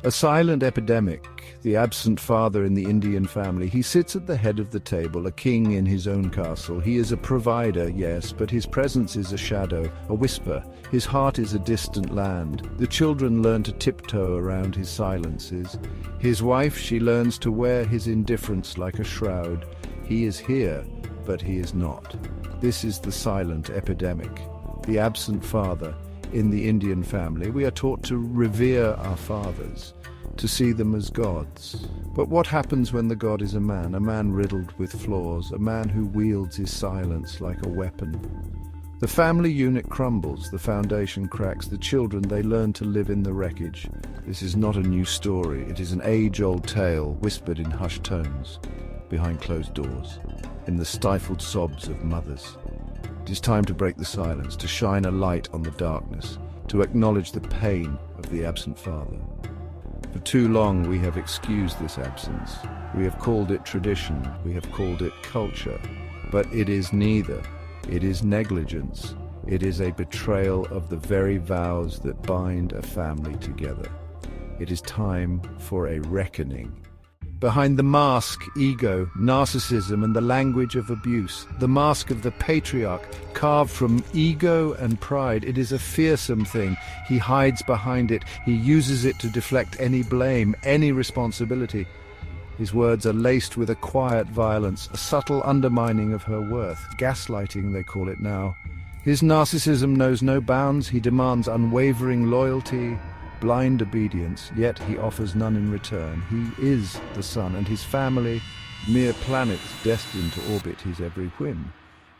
A silent epidemic, the absent father in the Indian family. He sits at the head of the table, a king in his own castle. He is a provider, yes, but his presence is a shadow, a whisper. His heart is a distant land. The children learn to tiptoe around his silences. His wife, she learns to wear his indifference like a shroud. He is here, but he is not. This is the silent epidemic, the absent father. In the Indian family, we are taught to revere our fathers, to see them as gods. But what happens when the god is a man riddled with flaws, a man who wields his silence like a weapon? The family unit crumbles, the foundation cracks, the children, they learn to live in the wreckage. This is not a new story, it is an age-old tale whispered in hushed tones, behind closed doors, in the stifled sobs of mothers. It is time to break the silence, to shine a light on the darkness, to acknowledge the pain of the absent father. For too long we have excused this absence. We have called it tradition, we have called it culture. But it is neither. It is negligence. It is a betrayal of the very vows that bind a family together. It is time for a reckoning. Behind the mask, ego, narcissism, and the language of abuse, the mask of the patriarch, carved from ego and pride, it is a fearsome thing. He hides behind it. He uses it to deflect any blame, any responsibility. His words are laced with a quiet violence, a subtle undermining of her worth. Gaslighting, they call it now. His narcissism knows no bounds. He demands unwavering loyalty, blind obedience, yet he offers none in return. He is the sun, and his family, mere planets destined to orbit his every whim.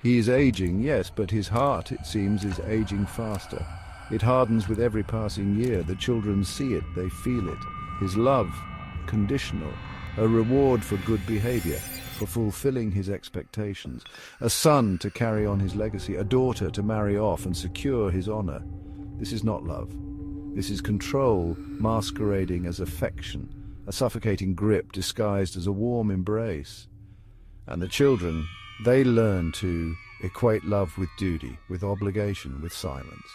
He is aging, yes, but his heart, it seems, is aging faster. It hardens with every passing year. The children see it, they feel it. His love, conditional, a reward for good behavior, for fulfilling his expectations. A son to carry on his legacy, a daughter to marry off and secure his honor. This is not love. This is control masquerading as affection, a suffocating grip disguised as a warm embrace. And the children, they learn to equate love with duty, with obligation, with silence.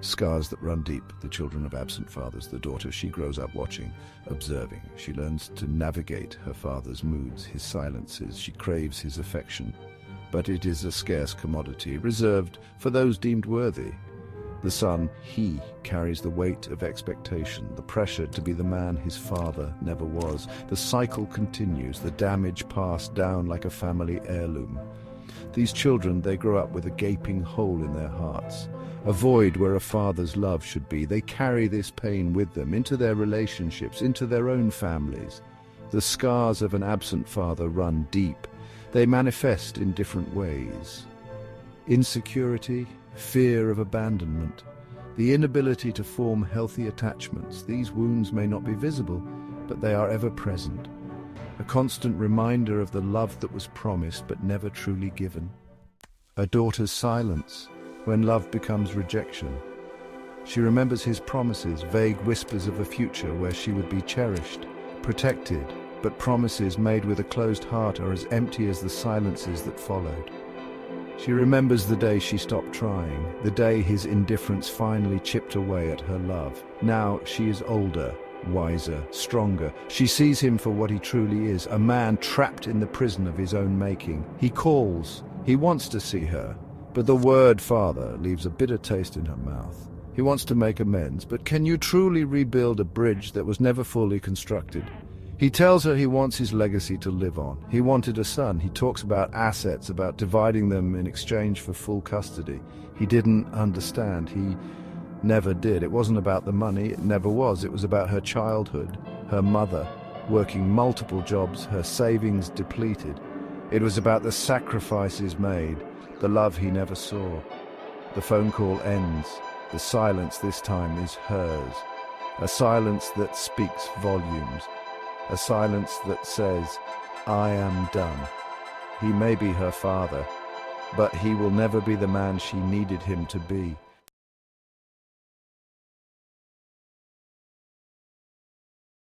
Scars that run deep, the children of absent fathers. The daughter, she grows up watching, observing. She learns to navigate her father's moods, his silences. She craves his affection. But it is a scarce commodity, reserved for those deemed worthy. The son, he carries the weight of expectation, the pressure to be the man his father never was. The cycle continues, the damage passed down like a family heirloom. These children, they grow up with a gaping hole in their hearts, a void where a father's love should be. They carry this pain with them into their relationships, into their own families. The scars of an absent father run deep. They manifest in different ways. Insecurity, fear of abandonment, the inability to form healthy attachments. These wounds may not be visible, but they are ever present. A constant reminder of the love that was promised but never truly given. A daughter's silence when love becomes rejection. She remembers his promises, vague whispers of a future where she would be cherished, protected, but promises made with a closed heart are as empty as the silences that followed. She remembers the day she stopped trying, the day his indifference finally chipped away at her love. Now she is older, wiser, stronger. She sees him for what he truly is, a man trapped in the prison of his own making. He calls, he wants to see her, but the word father leaves a bitter taste in her mouth. He wants to make amends, but can you truly rebuild a bridge that was never fully constructed? He tells her he wants his legacy to live on. He wanted a son. He talks about assets, about dividing them in exchange for full custody. He didn't understand. He never did. It wasn't about the money. It never was. It was about her childhood, her mother, working multiple jobs, her savings depleted. It was about the sacrifices made, the love he never saw. The phone call ends. The silence this time is hers. A silence that speaks volumes. A silence that says, I am done. He may be her father, but he will never be the man she needed him to be.